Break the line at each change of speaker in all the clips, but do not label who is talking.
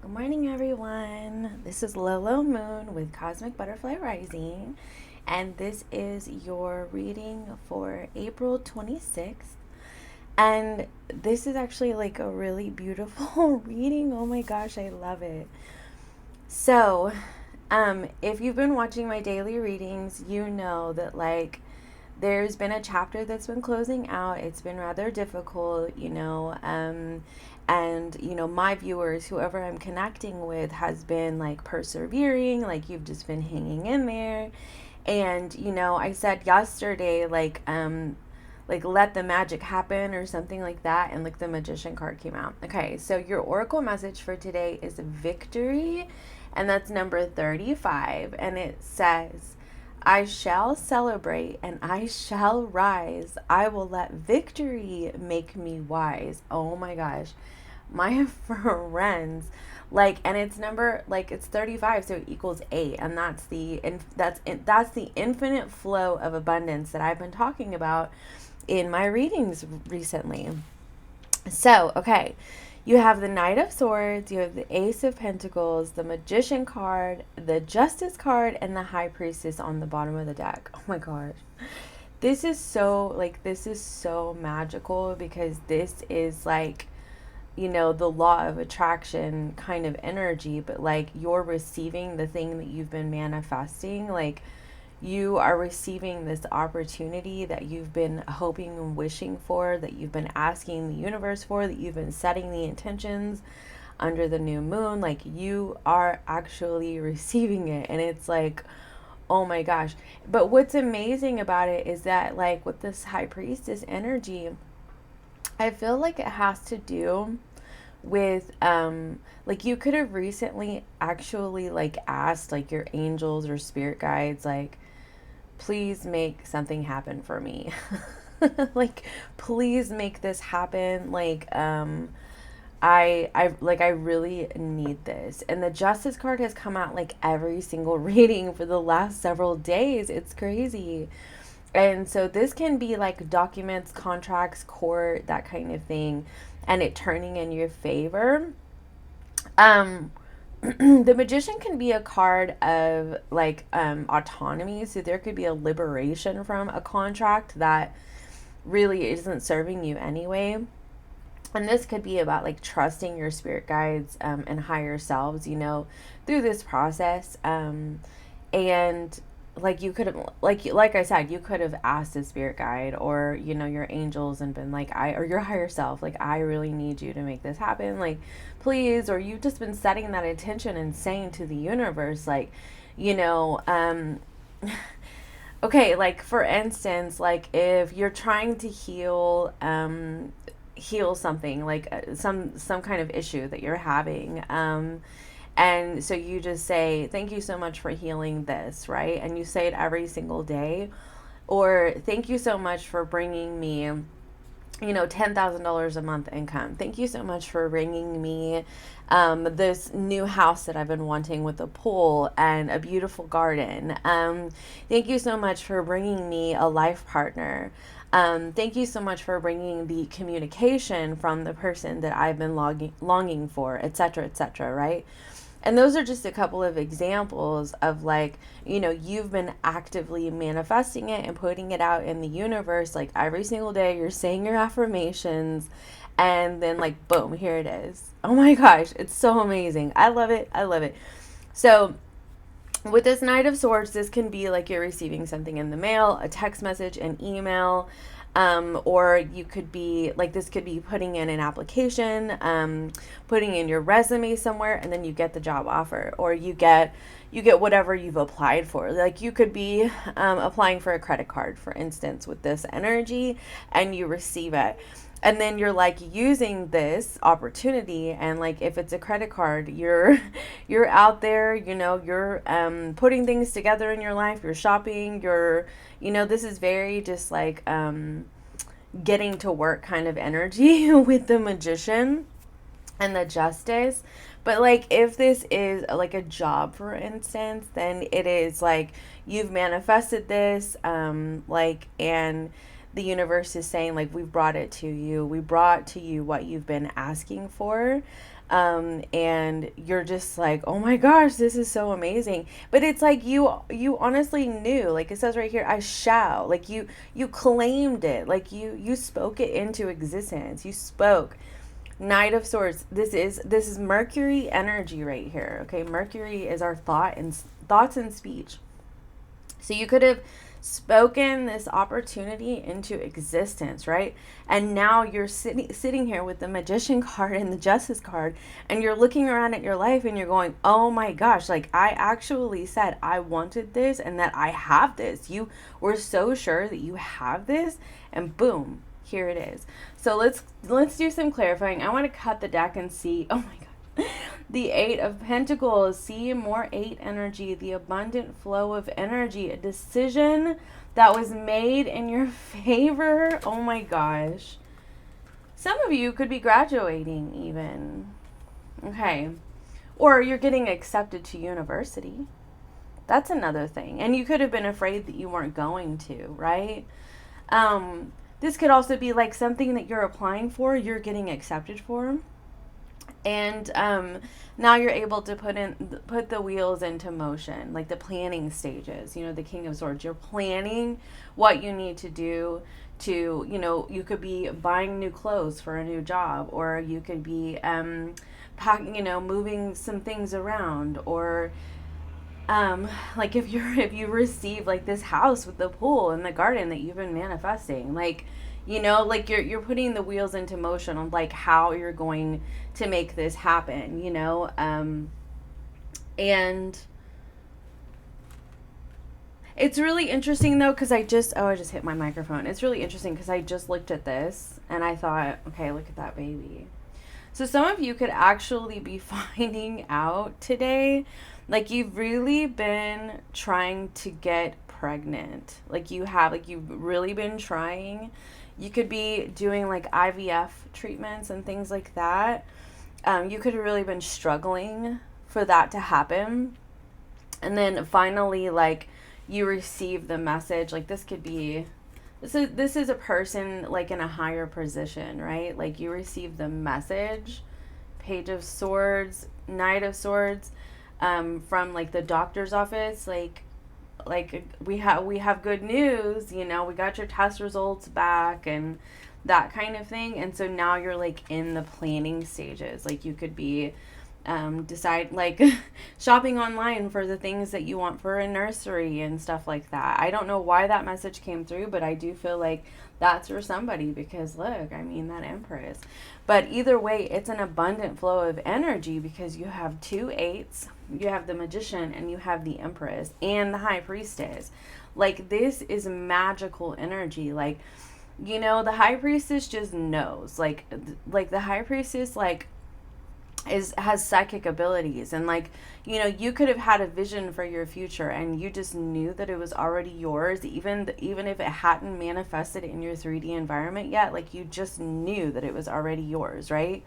Good morning, everyone. This is Lolo Moon with Cosmic Butterfly Rising, and this is your reading for April 26th. And this is actually like a really beautiful reading. Oh my gosh, I love it. So, if you've been watching my daily readings, you know that there's been a chapter that's been closing out. It's been rather difficult, and my viewers, whoever I'm connecting with, has been like persevering, like you've just been hanging in there. And I said yesterday, like let the magic happen or something like that, and like the Magician card came out. Okay, so your oracle message for today is victory, and that's number 35, and it says, I shall celebrate and I shall rise. I will let victory make me wise. Oh my gosh. My friends, and it's number, it's 35, so it equals 8, and that's the infinite flow of abundance that I've been talking about in my readings recently. So, okay, you have the Knight of Swords, you have the Ace of Pentacles, the Magician card, the Justice card, and the High Priestess on the bottom of the deck. Oh my gosh. This is so magical, because this is the law of attraction kind of energy, but like you're receiving the thing that you've been manifesting. Like, you are receiving this opportunity that you've been hoping and wishing for, that you've been asking the universe for, that you've been setting the intentions under the new moon. Like, you are actually receiving it, and it's like, oh my gosh. But what's amazing about it is that, like, with this High Priestess energy, I feel like it has to do with like, you could have recently actually like asked like your angels or spirit guides, like, please make something happen for me. Like, please make this happen. I really need this. And the Justice card has come out like every single reading for the last several days. It's crazy. And so this can be like documents, contracts, court, that kind of thing, and it turning in your favor. Um, the Magician can be a card of autonomy. So there could be a liberation from a contract that really isn't serving you anyway. And this could be about like trusting your spirit guides, and higher selves, through this process. And like, you could have, like I said, you could have asked a spirit guide, or your angels, and been like, or your higher self, like, I really need you to make this happen, like, please. Or you've just been setting that intention and saying to the universe, like, you know um okay, like, for instance, like, if you're trying to heal something, like, some kind of issue that you're having, and so you just say, thank you so much for healing this, right? And you say it every single day. Or, thank you so much for bringing me, $10,000 a month income. Thank you so much for bringing me this new house that I've been wanting, with a pool and a beautiful garden. Thank you so much for bringing me a life partner. Thank you so much for bringing the communication from the person that I've been longing for, etc., right? And those are just a couple of examples of, like, you've been actively manifesting it and putting it out in the universe. Like, every single day you're saying your affirmations, and then, like, boom, here it is. Oh my gosh, it's so amazing. I love it. I love it. So with this Knight of Swords, this can be like you're receiving something in the mail, a text message, an email, or you could be like, this could be putting in an application, putting in your resume somewhere, and then you get the job offer, or you get whatever you've applied for. Like, you could be applying for a credit card, for instance, with this energy, and you receive it. And then you're like using this opportunity, and like, if it's a credit card, you're out there, you're putting things together in your life, you're shopping, this is very just like getting to work kind of energy with the Magician and the Justice. But like, if this is like a job, for instance, then it is like you've manifested this, and the universe is saying, like, we've brought it to you. We brought to you what you've been asking for. and you're just like, oh my gosh, this is so amazing. But it's like you honestly knew, like it says right here, I shall, like you claimed it, like you spoke it into existence. You spoke. Knight of Swords. This is Mercury energy right here. Okay, Mercury is our thoughts and speech. So you could have spoken this opportunity into existence, right? And now you're sitting here with the Magician card and the Justice card, and you're looking around at your life and you're going, oh my gosh, like I actually said I wanted this and that I have this. You were so sure that you have this, and boom, here it is. So let's do some clarifying. I want to cut the deck and see. Oh my god. The Eight of Pentacles. See more 8 energy, the abundant flow of energy, a decision that was made in your favor. Oh my gosh. Some of you could be graduating even. Okay. Or you're getting accepted to university. That's another thing. And you could have been afraid that you weren't going to, right? This could also be like something that you're applying for, you're getting accepted for. And now you're able to put the wheels into motion, like the planning stages. You know, the King of Swords. You're planning what you need to do to, you know, you could be buying new clothes for a new job, or you could be packing, you know, moving some things around, or like if you receive like this house with the pool and the garden that you've been manifesting, like, you know, like you're putting the wheels into motion on like how you're going to make this happen, you know. And it's really interesting though, because I just hit my microphone. It's really interesting because I just looked at this and I thought, okay, look at that baby. So some of you could actually be finding out today, like you've really been trying to get pregnant. Like you've really been trying. You could be doing like IVF treatments and things like that. You could have really been struggling for that to happen. And then finally, like, you receive the message. Like this is a person like in a higher position, right? Like you receive the message, Page of Swords, Knight of Swords, from like the doctor's office, like we have good news, you know, we got your test results back and that kind of thing. And so now you're like in the planning stages. Like you could be shopping online for the things that you want for a nursery and stuff like that. I don't know why that message came through, but I do feel like that's for somebody, because look, I mean, that Empress. But either way, it's an abundant flow of energy because you have 2 8s, you have the Magician, and you have the Empress and the High Priestess. Like this is magical energy. Like, you know, the High Priestess just knows. Like the High Priestess, like, has psychic abilities, and like, you know, you could have had a vision for your future and you just knew that it was already yours, even if it hadn't manifested in your 3D environment yet. Like you just knew that it was already yours, right?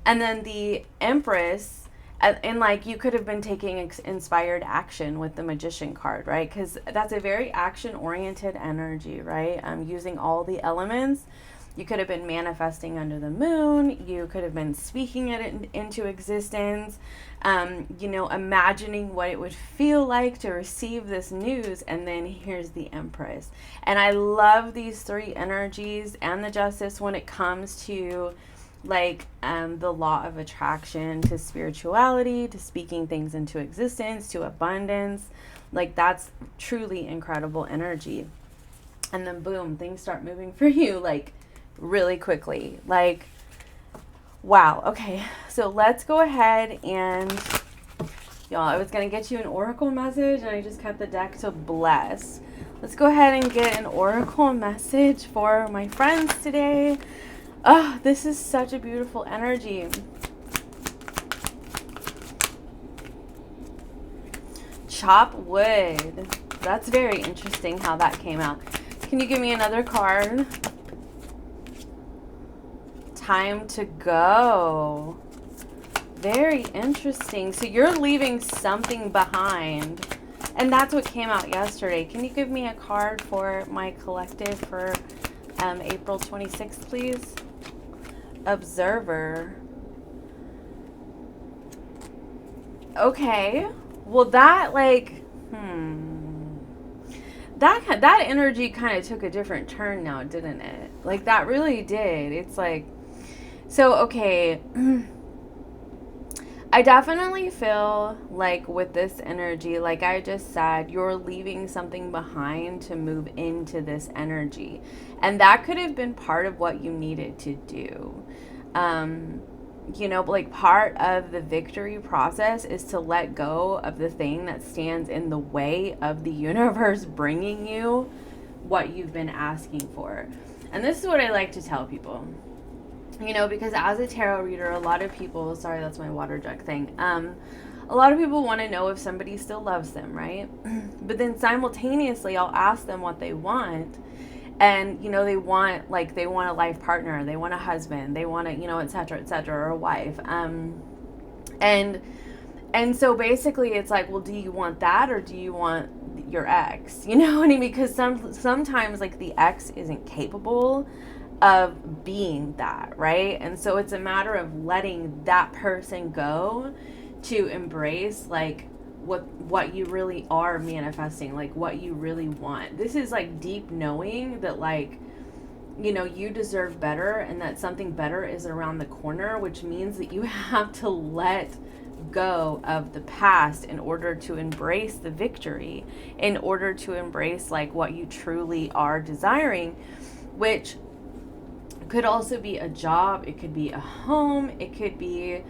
And then the Empress, and like you could have been taking inspired action with the Magician card, right? Because that's a very action oriented energy, right? Using all the elements. You could have been manifesting under the moon. You could have been speaking it into existence. You know, imagining what it would feel like to receive this news. And then here's the Empress. And I love these 3 energies and the Justice when it comes to like the law of attraction, to spirituality, to speaking things into existence, to abundance. Like that's truly incredible energy. And then boom, things start moving for you like really quickly. Like, wow. Okay, so let's go ahead and, y'all, I was gonna get you an oracle message and I just cut the deck to bless. Let's go ahead and get an oracle message for my friends today. Oh, this is such a beautiful energy. Chop wood. That's very interesting how that came out. Can you give me another card? Time to go. Very interesting. So you're leaving something behind. And that's what came out yesterday. Can you give me a card for my collective for April 26th, please? Observer. Okay. Well, that, like, that energy kind of took a different turn now, didn't it? Like, that really did. It's like, so, okay. I definitely feel like with this energy, like I just said, you're leaving something behind to move into this energy. And that could have been part of what you needed to do. Um, like part of the victory process is to let go of the thing that stands in the way of the universe bringing you what you've been asking for. And this is what I like to tell people. Because as a tarot reader, a lot of people, sorry, that's my water jug thing. A lot of people want to know if somebody still loves them, right? But then simultaneously, I'll ask them what they want. And, they want a life partner, they want a husband, they want a, et cetera, or a wife. And so basically it's like, well, do you want that or do you want your ex? You know what I mean? Because sometimes like the ex isn't capable of being that, right? And so it's a matter of letting that person go to embrace like what you really are manifesting, like what you really want. This is like deep knowing that like you deserve better and that something better is around the corner, which means that you have to let go of the past in order to embrace the victory, in order to embrace like what you truly are desiring, which could also be a job, it could be a home, it could be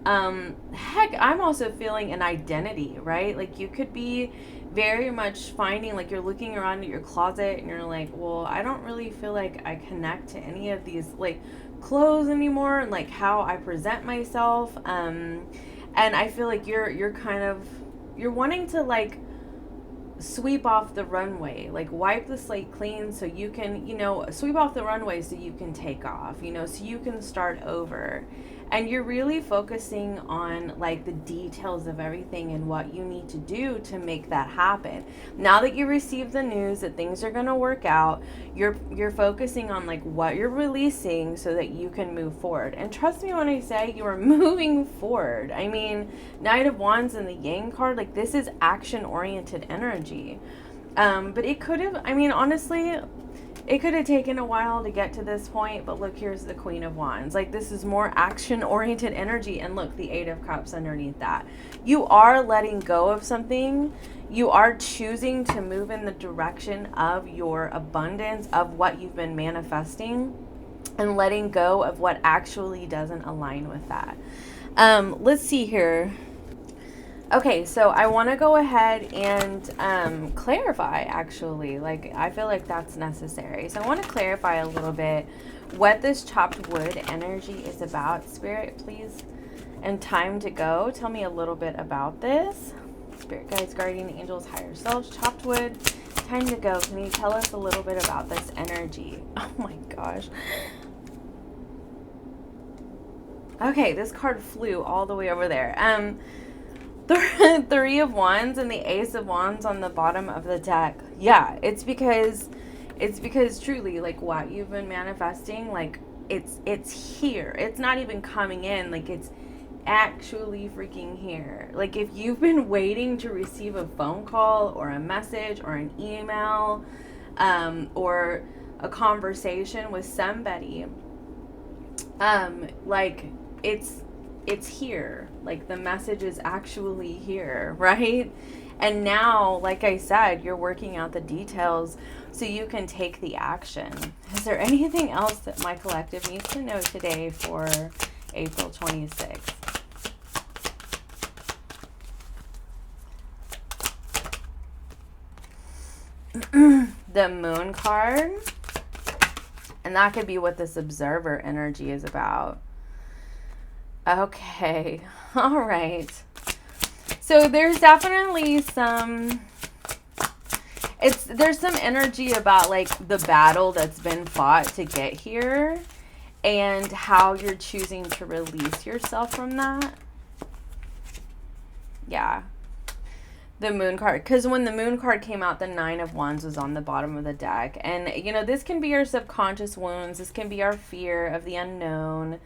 heck, I'm also feeling an identity, right? Like you could be very much finding, like you're looking around at your closet and you're like, well, I don't really feel like I connect to any of these like clothes anymore and like how I present myself. And I feel like you're kind of, you're wanting to like sweep off the runway, like wipe the slate clean so you can, sweep off the runway so you can take off, so you can start over. And you're really focusing on like the details of everything and what you need to do to make that happen. Now that you receive the news that things are going to work out, you're focusing on like what you're releasing so that you can move forward. And trust me when I say you are moving forward. I mean, Knight of Wands and the Yang card, like this is action oriented energy. But it could have, I mean, honestly, it could have taken a while to get to this point, but look, here's the Queen of Wands. Like, this is more action-oriented energy, and look, the Eight of Cups underneath that. You are letting go of something. You are choosing to move in the direction of your abundance, of what you've been manifesting, and letting go of what actually doesn't align with that. Let's see here. Okay, so I want to go ahead and clarify, actually. Like, I feel like that's necessary. So I want to clarify a little bit what this chopped wood energy is about. Spirit, please, and time to go. Tell me a little bit about this. Spirit guides, guardian angels, higher selves, chopped wood, time to go. Can you tell us a little bit about this energy? Oh my gosh. Okay, this card flew all the way over there. The Three of Wands and the Ace of Wands on the bottom of the deck. Yeah, it's because truly, like, what you've been manifesting, like, it's here. It's not even coming in. Like, it's actually freaking here. Like, if you've been waiting to receive a phone call or a message or an email, or a conversation with somebody, like, it's here. Like, the message is actually here, right? And now, like I said, you're working out the details so you can take the action. Is there anything else that my collective needs to know today for April 26th? The Moon card. And that could be what this observer energy is about. Okay. All right. So there's definitely there's some energy about like the battle that's been fought to get here and how you're choosing to release yourself from that. Yeah. The Moon card, because when the Moon card came out, the Nine of Wands was on the bottom of the deck. And, this can be our subconscious wounds. This can be our fear of the unknown.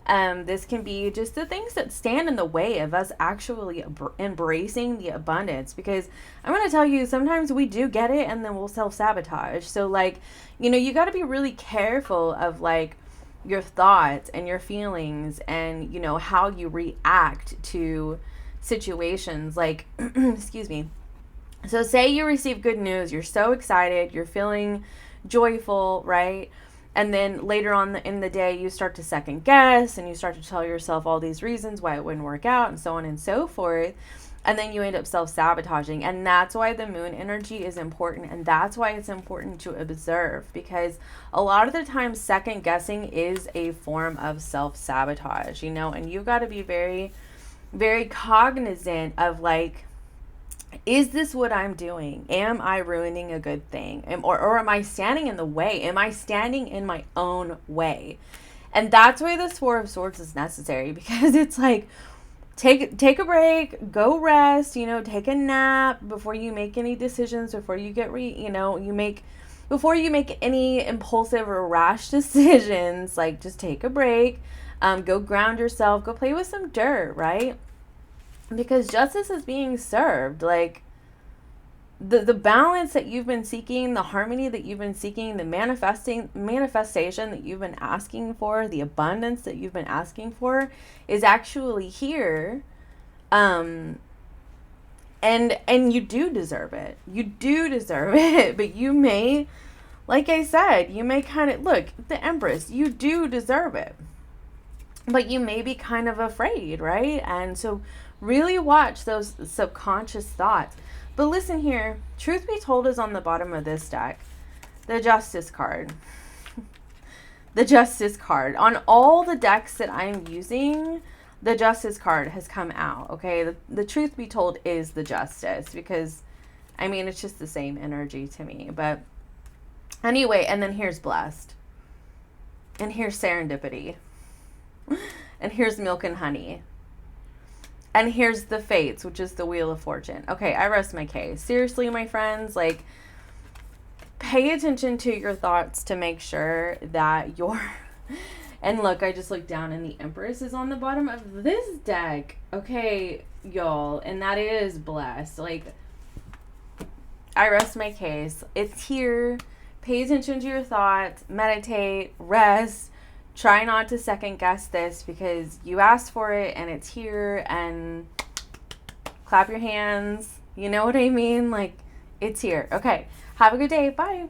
This can be just the things that stand in the way of us actually embracing the abundance, because I'm going to tell you, sometimes we do get it and then we'll self-sabotage. So like, you got to be really careful of like your thoughts and your feelings and, how you react to situations. Like, excuse me. So say you receive good news, you're so excited, you're feeling joyful, right? And then later on in the day, you start to second guess and you start to tell yourself all these reasons why it wouldn't work out and so on and so forth. And then you end up self-sabotaging. And that's why the moon energy is important. And that's why it's important to observe, because a lot of the time second guessing is a form of self-sabotage, and you've got to be very, very cognizant of like, is this what I'm doing? Am I ruining a good thing? Or am I standing in the way? Am I standing in my own way? And that's why this Four of Swords is necessary, because it's like, take a break, go rest, take a nap before you make any decisions, before you get before you make any impulsive or rash decisions. Like, just take a break, go ground yourself, go play with some dirt, right? Because justice is being served. Like, the balance that you've been seeking, the harmony that you've been seeking, the manifestation that you've been asking for, the abundance that you've been asking for is actually here. And you do deserve it. You do deserve it. But you may, like I said, you may kind of, look, the Empress, you do deserve it. But you may be kind of afraid, right? And so really watch those subconscious thoughts. But listen here, truth be told is on the bottom of this deck. The Justice card. The Justice card. On all the decks that I'm using, the Justice card has come out, okay? The truth be told is the Justice, because, it's just the same energy to me. But anyway, and then here's Blessed. And here's Serendipity. And here's Milk and Honey. And here's the Fates, which is the Wheel of Fortune. Okay, I rest my case. Seriously, my friends, like, pay attention to your thoughts to make sure that you're... And look, I just looked down and the Empress is on the bottom of this deck. Okay, y'all. And that is Blessed. Like, I rest my case. It's here. Pay attention to your thoughts. Meditate. Rest. Try not to second guess this, because you asked for it and it's here, and clap your hands. You know what I mean? Like, it's here. Okay. Have a good day. Bye.